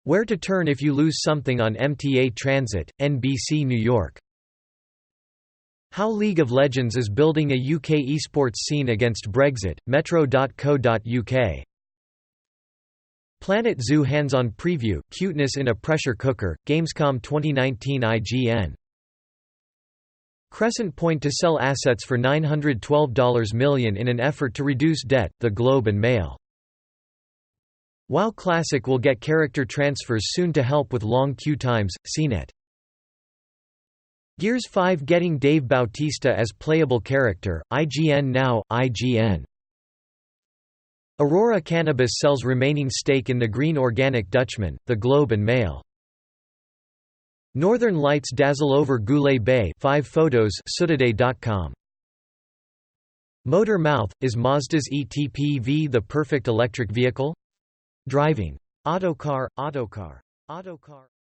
Where to turn if you lose something on MTA Transit, NBC New York. How League of Legends is building a UK esports scene against Brexit, metro.co.uk. Planet Zoo hands-on preview, cuteness in a pressure cooker, Gamescom 2019 IGN. Crescent Point to sell assets for $912 million in an effort to reduce debt, The Globe and Mail. WoW Classic will get character transfers soon to help with long queue times, CNET. Gears 5 getting Dave Bautista as playable character, IGN Now, IGN. Aurora Cannabis sells remaining stake in the Green Organic Dutchman, The Globe and Mail. Northern Lights dazzle over Goulet Bay 5 photos Sutoday.com. Motor Mouth, is Mazda's ETP-V the perfect electric vehicle? Driving. Autocar.